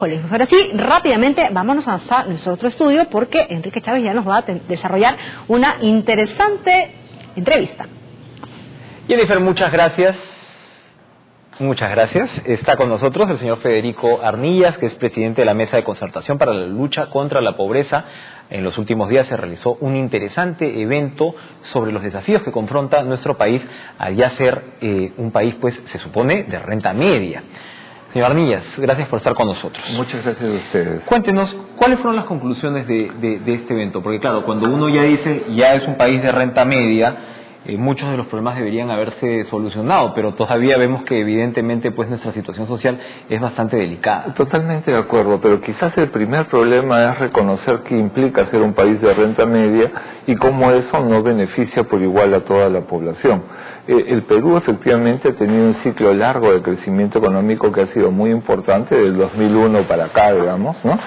Pues ahora sí, rápidamente vámonos hasta nuestro otro estudio porque Enrique Chávez ya nos va a desarrollar una interesante entrevista. Jennifer, muchas gracias. Muchas gracias. Está con nosotros el señor Federico Arnillas, que es presidente de la Mesa de Concertación para la Lucha contra la Pobreza. En los últimos días se realizó un interesante evento sobre los desafíos que confronta nuestro país al ya ser un país, pues, se supone, de renta media. Señor Arnillas, gracias por estar con nosotros. Muchas gracias a ustedes. Cuéntenos, ¿cuáles fueron las conclusiones de este evento? Porque claro, cuando uno ya dice, ya es un país de renta media, muchos de los problemas deberían haberse solucionado, pero todavía vemos que evidentemente pues nuestra situación social es bastante delicada. Totalmente de acuerdo, pero quizás el primer problema es reconocer qué implica ser un país de renta media y cómo eso no beneficia por igual a toda la población. El Perú efectivamente ha tenido un ciclo largo de crecimiento económico que ha sido muy importante, del 2001 para acá, digamos, ¿no?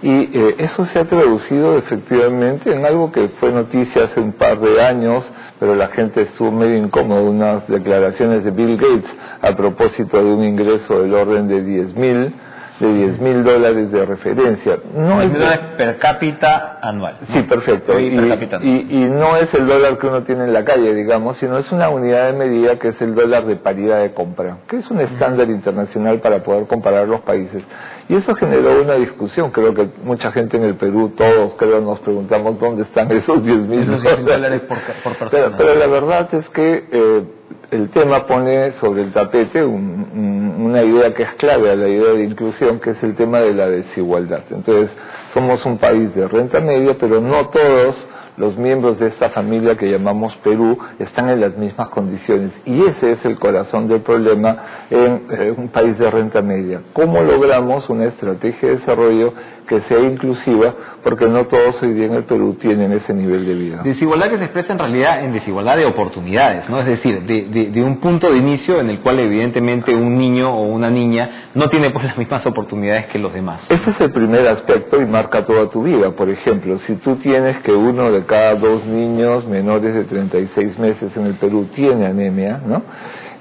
Y eso se ha traducido efectivamente en algo que fue noticia hace un par de años, pero la gente estuvo medio incómoda, unas declaraciones de Bill Gates a propósito de un ingreso del orden de $10,000 de referencia. No es $10,000 per cápita anual, ¿no? Sí, perfecto. Y no es el dólar que uno tiene en la calle, digamos, sino es una unidad de medida que es el dólar de paridad de compra, que es un estándar internacional para poder comparar los países. Y eso generó una discusión. Creo que mucha gente en el Perú, todos creo nos preguntamos dónde están esos $10,000 por persona. Pero la verdad es que el tema pone sobre el tapete una idea que es clave a la idea de inclusión, que es el tema de la desigualdad. Entonces, somos un país de renta media, pero no todos los miembros de esta familia que llamamos Perú están en las mismas condiciones, y ese es el corazón del problema en un país de renta media. ¿Cómo logramos una estrategia de desarrollo que sea inclusiva? Porque no todos hoy día en el Perú tienen ese nivel de vida. Desigualdad que se expresa en realidad en desigualdad de oportunidades, ¿no? Es decir, de un punto de inicio en el cual evidentemente un niño o una niña no tiene pues las mismas oportunidades que los demás. Ese es el primer aspecto y marca toda tu vida. Por ejemplo, si tú tienes que uno de cada 2 niños menores de 36 meses en el Perú tiene anemia, ¿no?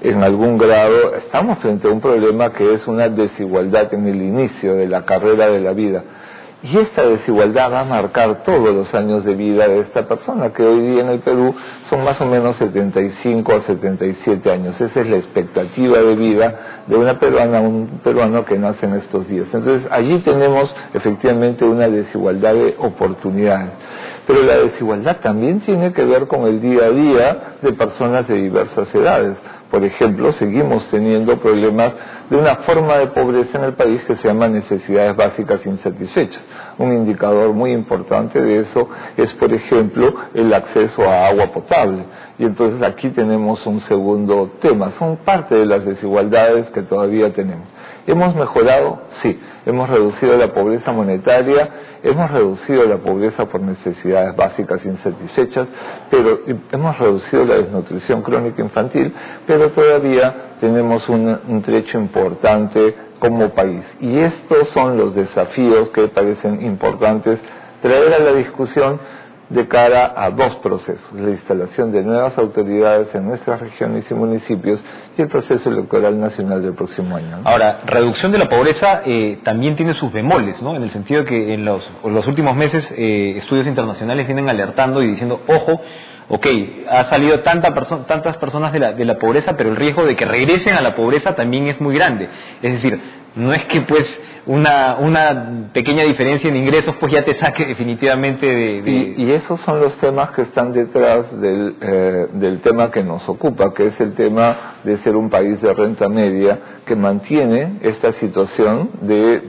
En algún grado estamos frente a un problema que es una desigualdad en el inicio de la carrera de la vida. Y esta desigualdad va a marcar todos los años de vida de esta persona, que hoy día en el Perú son más o menos 75 a 77 años. Esa es la expectativa de vida de una peruana, un peruano que nace en estos días. Entonces, allí tenemos efectivamente una desigualdad de oportunidades. Pero la desigualdad también tiene que ver con el día a día de personas de diversas edades. Por ejemplo, seguimos teniendo problemas de una forma de pobreza en el país que se llama necesidades básicas insatisfechas. Un indicador muy importante de eso es, por ejemplo, el acceso a agua potable. Y entonces aquí tenemos un segundo tema. Son parte de las desigualdades que todavía tenemos. ¿Hemos mejorado? Sí. Hemos reducido la pobreza monetaria, hemos reducido la pobreza por necesidades básicas insatisfechas, pero hemos reducido la desnutrición crónica infantil, pero todavía tenemos un trecho importante como país. Y estos son los desafíos que parecen importantes traer a la discusión de cara a 2 procesos: la instalación de nuevas autoridades en nuestras regiones y municipios y el proceso electoral nacional del próximo año, ¿no? Ahora, reducción de la pobreza también tiene sus bemoles, ¿no? En el sentido de que en los últimos meses estudios internacionales vienen alertando y diciendo, ojo, ha salido tantas personas de la pobreza, pero el riesgo de que regresen a la pobreza también es muy grande. Es decir, no es que pues una pequeña diferencia en ingresos pues ya te saque definitivamente de... Y esos son los temas que están detrás del tema que nos ocupa, que es el tema de ser un país de renta media que mantiene esta situación de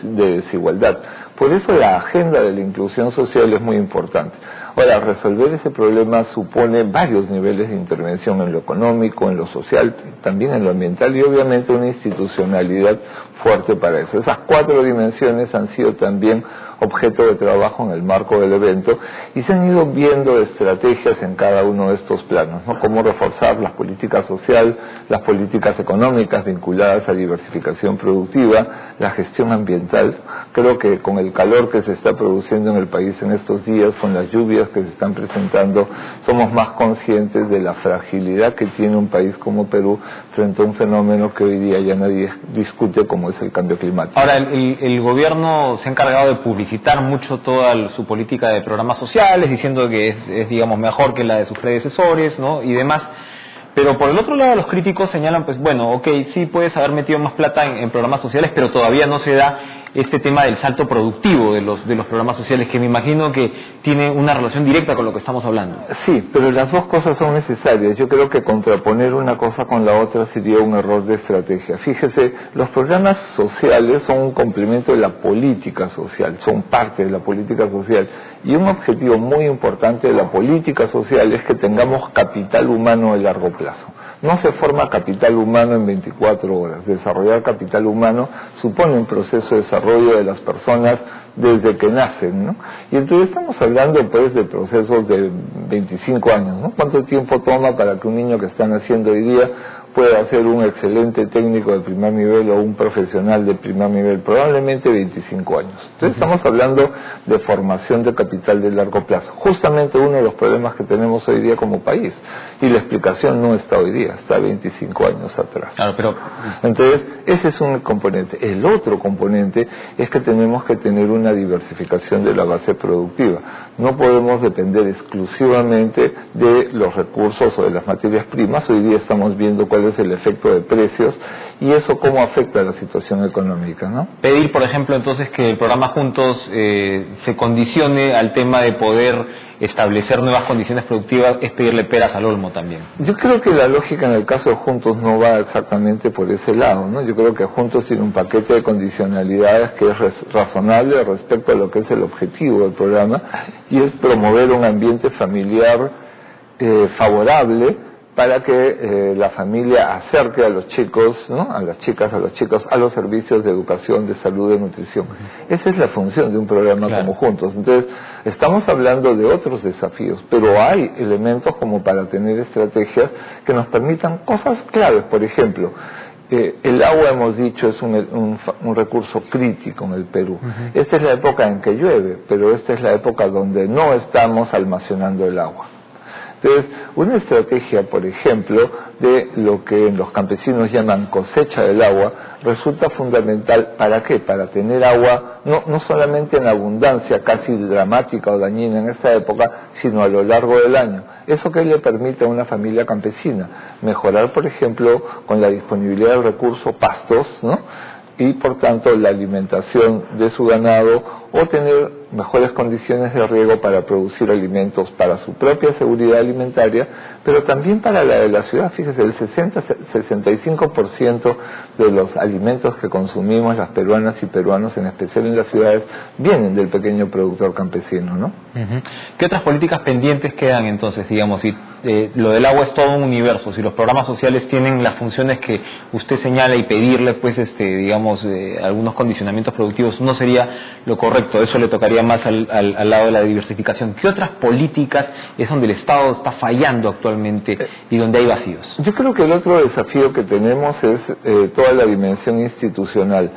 desigualdad. Por eso la agenda de la inclusión social es muy importante. Ahora, resolver ese problema supone varios niveles de intervención en lo económico, en lo social, también en lo ambiental y obviamente una institucionalidad fuerte para eso. Esas 4 dimensiones han sido también objeto de trabajo en el marco del evento, y se han ido viendo estrategias en cada uno de estos planos, ¿no? Cómo reforzar las políticas sociales, las políticas económicas vinculadas a diversificación productiva, la gestión ambiental. Creo que con el calor que se está produciendo en el país en estos días, con las lluvias que se están presentando, somos más conscientes de la fragilidad que tiene un país como Perú frente a un fenómeno que hoy día ya nadie discute, como es el cambio climático. Ahora, el gobierno se ha encargado de publicitar mucho toda su política de programas sociales, diciendo que es digamos, mejor que la de sus predecesores, ¿no? Y demás. Pero por el otro lado, los críticos señalan, pues bueno, ok, sí puedes haber metido más plata en programas sociales, pero todavía no se da este tema del salto productivo de los programas sociales, que me imagino que tiene una relación directa con lo que estamos hablando. Sí, pero las dos cosas son necesarias. Yo creo que contraponer una cosa con la otra sería un error de estrategia. Fíjese, los programas sociales son un complemento de la política social, son parte de la política social. Y un objetivo muy importante de la política social es que tengamos capital humano a largo plazo. No se forma capital humano en 24 horas. Desarrollar capital humano supone un proceso de desarrollo de las personas desde que nacen, ¿no? Y entonces estamos hablando pues de procesos de 25 años, ¿no? ¿Cuánto tiempo toma para que un niño que está naciendo hoy día pueda ser un excelente técnico de primer nivel o un profesional de primer nivel? Probablemente 25 años. Entonces estamos hablando de formación de capital de largo plazo. Justamente uno de los problemas que tenemos hoy día como país. Y la explicación no está hoy día, está 25 años atrás. Claro, pero... Entonces, ese es un componente. El otro componente es que tenemos que tener una diversificación de la base productiva. No podemos depender exclusivamente de los recursos o de las materias primas. Hoy día estamos viendo cuál es el efecto de precios y eso cómo afecta a la situación económica, ¿no? Pedir, por ejemplo, entonces que el programa Juntos se condicione al tema de poder establecer nuevas condiciones productivas es pedirle peras al olmo también. Yo creo que la lógica en el caso de Juntos no va exactamente por ese lado, ¿no? Yo creo que Juntos tiene un paquete de condicionalidades que es razonable respecto a lo que es el objetivo del programa, y es promover un ambiente familiar favorable para que la familia acerque a los chicos, ¿no? A las chicas, a los chicos, a los servicios de educación, de salud, de nutrición. Esa es la función de un programa claro. como Juntos. Entonces, estamos hablando de otros desafíos, pero hay elementos como para tener estrategias que nos permitan cosas claves. Por ejemplo, el agua, hemos dicho, es un recurso crítico en el Perú. Esta es la época en que llueve, pero esta es la época donde no estamos almacenando el agua. Entonces, una estrategia, por ejemplo, de lo que los campesinos llaman cosecha del agua, resulta fundamental. ¿Para qué? Para tener agua no solamente en abundancia, casi dramática o dañina en esta época, sino a lo largo del año. ¿Eso qué le permite a una familia campesina? Mejorar, por ejemplo, con la disponibilidad del recurso pastos, ¿no? Y por tanto la alimentación de su ganado, o tener mejores condiciones de riego para producir alimentos para su propia seguridad alimentaria, pero también para la de la ciudad. Fíjese, el 65% de los alimentos que consumimos las peruanas y peruanos, en especial en las ciudades, vienen del pequeño productor campesino, ¿no? ¿Qué otras políticas pendientes quedan entonces, digamos? Si lo del agua es todo un universo, si los programas sociales tienen las funciones que usted señala y pedirle, pues, digamos, algunos condicionamientos productivos, no sería lo correcto. Eso le tocaría más al lado de la diversificación. ¿Qué otras políticas es donde el Estado está fallando actualmente y donde hay vacíos? Yo creo que el otro desafío que tenemos es toda la dimensión institucional.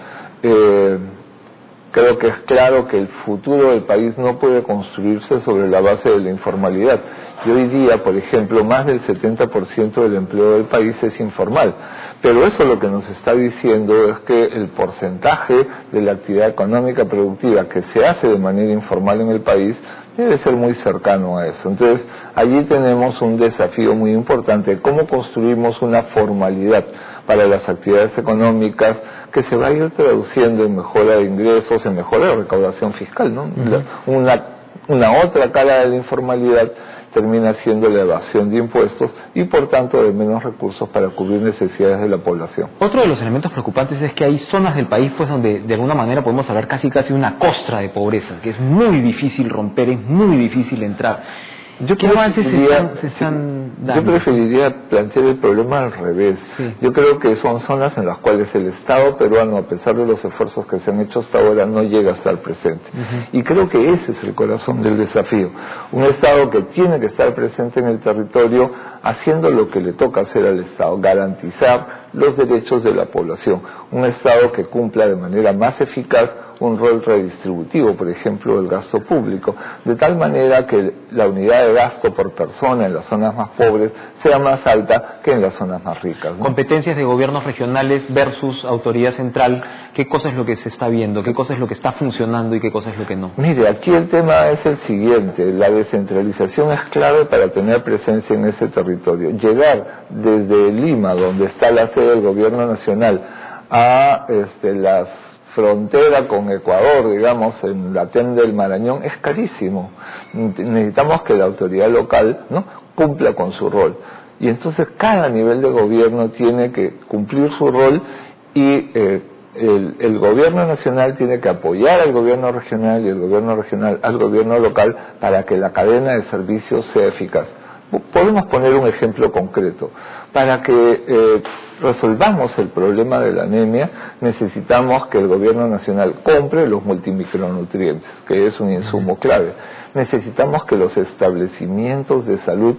Creo que es claro que el futuro del país no puede construirse sobre la base de la informalidad. Y hoy día, por ejemplo, más del 70% del empleo del país es informal. Pero eso lo que nos está diciendo es que el porcentaje de la actividad económica productiva que se hace de manera informal en el país debe ser muy cercano a eso. Entonces, allí tenemos un desafío muy importante, cómo construimos una formalidad para las actividades económicas que se va a ir traduciendo en mejora de ingresos, en mejora de recaudación fiscal, ¿no? Una otra cara de la informalidad termina siendo la evasión de impuestos y por tanto de menos recursos para cubrir necesidades de la población. Otro de los elementos preocupantes es que hay zonas del país pues donde de alguna manera podemos hablar casi una costra de pobreza, que es muy difícil romper, es muy difícil entrar. ¿Qué avances se están dando? Yo preferiría plantear el problema al revés. Sí. Yo creo que son zonas en las cuales el Estado peruano, a pesar de los esfuerzos que se han hecho hasta ahora, no llega a estar presente. Y creo que ese es el corazón del desafío. Un Estado que tiene que estar presente en el territorio haciendo lo que le toca hacer al Estado, garantizar los derechos de la población. Un Estado que cumpla de manera más eficaz un rol redistributivo, por ejemplo, del gasto público, de tal manera que la unidad de gasto por persona en las zonas más pobres sea más alta que en las zonas más ricas, ¿no? Competencias de gobiernos regionales versus autoridad central, ¿qué cosa es lo que se está viendo? ¿Qué cosa es lo que está funcionando y qué cosa es lo que no? Mire, aquí el tema es el siguiente: la descentralización es clave para tener presencia en ese territorio. Llegar desde Lima, donde está la sede del gobierno nacional, a las frontera con Ecuador, digamos, en la TEN del Marañón, es carísimo. Necesitamos que la autoridad local, ¿no?, cumpla con su rol. Y entonces cada nivel de gobierno tiene que cumplir su rol y el gobierno nacional tiene que apoyar al gobierno regional y el gobierno regional al gobierno local para que la cadena de servicios sea eficaz. Podemos poner un ejemplo concreto. Para que resolvamos el problema de la anemia, necesitamos que el gobierno nacional compre los multimicronutrientes, que es un insumo clave. Necesitamos que los establecimientos de salud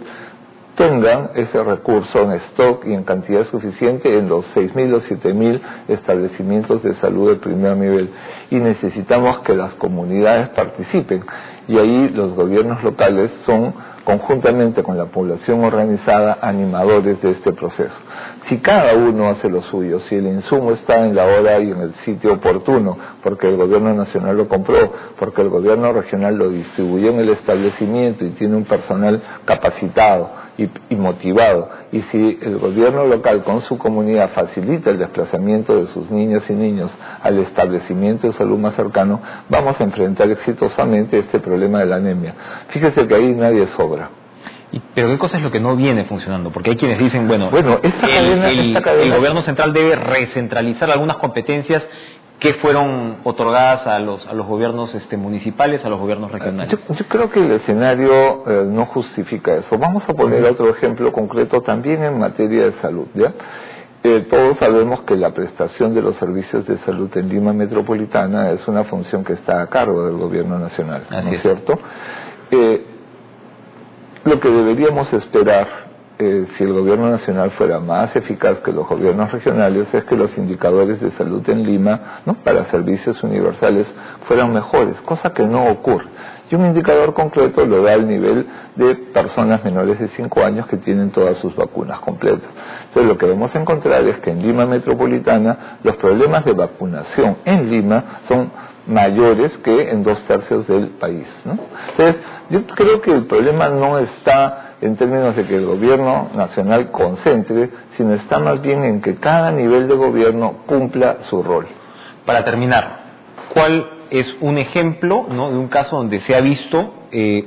tengan ese recurso en stock y en cantidad suficiente en los 6.000 o 7.000 establecimientos de salud de primer nivel. Y necesitamos que las comunidades participen. Y ahí los gobiernos locales son, conjuntamente con la población organizada, animadores de este proceso. Si cada uno hace lo suyo, si el insumo está en la hora y en el sitio oportuno, porque el gobierno nacional lo compró, porque el gobierno regional lo distribuyó en el establecimiento y tiene un personal capacitado y motivado, y si el gobierno local con su comunidad facilita el desplazamiento de sus niñas y niños al establecimiento de salud más cercano, vamos a enfrentar exitosamente este problema de la anemia. Fíjese que ahí nadie sobra. Pero ¿qué cosa es lo que no viene funcionando? Porque hay quienes dicen, bueno, esta cadena, el gobierno central debe recentralizar algunas competencias que fueron otorgadas a los gobiernos municipales, a los gobiernos regionales. Yo creo que el escenario no justifica eso. Vamos a poner otro ejemplo concreto también en materia de salud, ¿ya? Todos sabemos que la prestación de los servicios de salud en Lima Metropolitana es una función que está a cargo del gobierno nacional, ¿no es cierto? Lo que deberíamos esperar, si el gobierno nacional fuera más eficaz que los gobiernos regionales, es que los indicadores de salud en Lima, ¿no?, para servicios universales fueran mejores, cosa que no ocurre. Y un indicador concreto lo da el nivel de personas menores de 5 años que tienen todas sus vacunas completas. Entonces lo que vamos a encontrar es que en Lima Metropolitana los problemas de vacunación en Lima son mayores que en 2/3 del país, ¿no? Entonces yo creo que el problema no está en términos de que el gobierno nacional concentre, sino está más bien en que cada nivel de gobierno cumpla su rol. Para terminar, ¿cuál es un ejemplo, ¿no?, de un caso donde se ha visto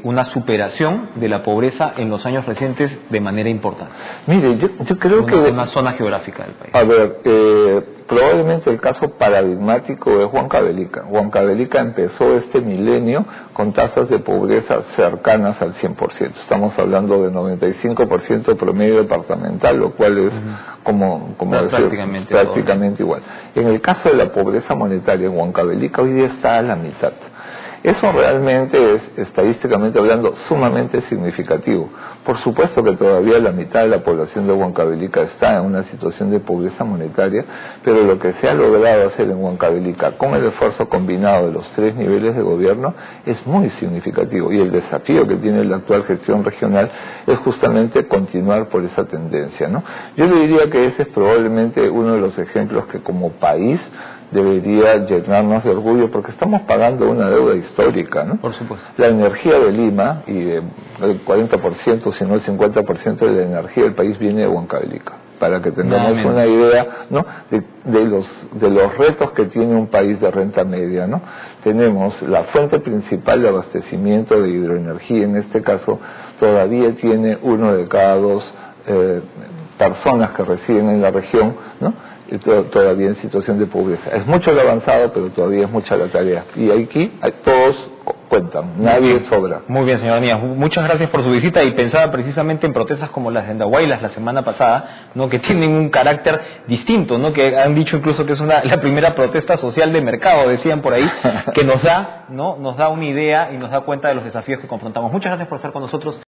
una superación de la pobreza en los años recientes de manera importante? Mire, yo creo que una zona geográfica del país. A ver, probablemente el caso paradigmático es Huancavelica. Huancavelica empezó este milenio con tasas de pobreza cercanas al 100%. Estamos hablando de 95% promedio departamental, lo cual es como decir, prácticamente igual. En el caso de la pobreza monetaria en Huancavelica hoy día está a la mitad. Eso realmente es, estadísticamente hablando, sumamente significativo. Por supuesto que todavía la mitad de la población de Huancavelica está en una situación de pobreza monetaria, pero lo que se ha logrado hacer en Huancavelica con el esfuerzo combinado de los 3 niveles de gobierno es muy significativo. Y el desafío que tiene la actual gestión regional es justamente continuar por esa tendencia, ¿no? Yo le diría que ese es probablemente uno de los ejemplos que como país debería llenarnos de orgullo, porque estamos pagando una deuda histórica, ¿no? Por supuesto. La energía de Lima, y el 40%, si no el 50% de la energía del país viene de Huancavelica, para que tengamos una idea, ¿no?, de los retos que tiene un país de renta media, ¿no? Tenemos la fuente principal de abastecimiento de hidroenergía, en este caso todavía tiene 1 de cada 2 personas que residen en la región, ¿no?, todavía en situación de pobreza. Es mucho lo avanzado, pero todavía es mucha la tarea. Y aquí todos cuentan, nadie sobra. Muy bien, señor Arnillas, muchas gracias por su visita, y pensaba precisamente en protestas como las de Andahuaylas la semana pasada, ¿no? Que tienen un carácter distinto, ¿no? Que han dicho incluso que es la primera protesta social de mercado, decían por ahí, que nos da una idea y nos da cuenta de los desafíos que confrontamos. Muchas gracias por estar con nosotros.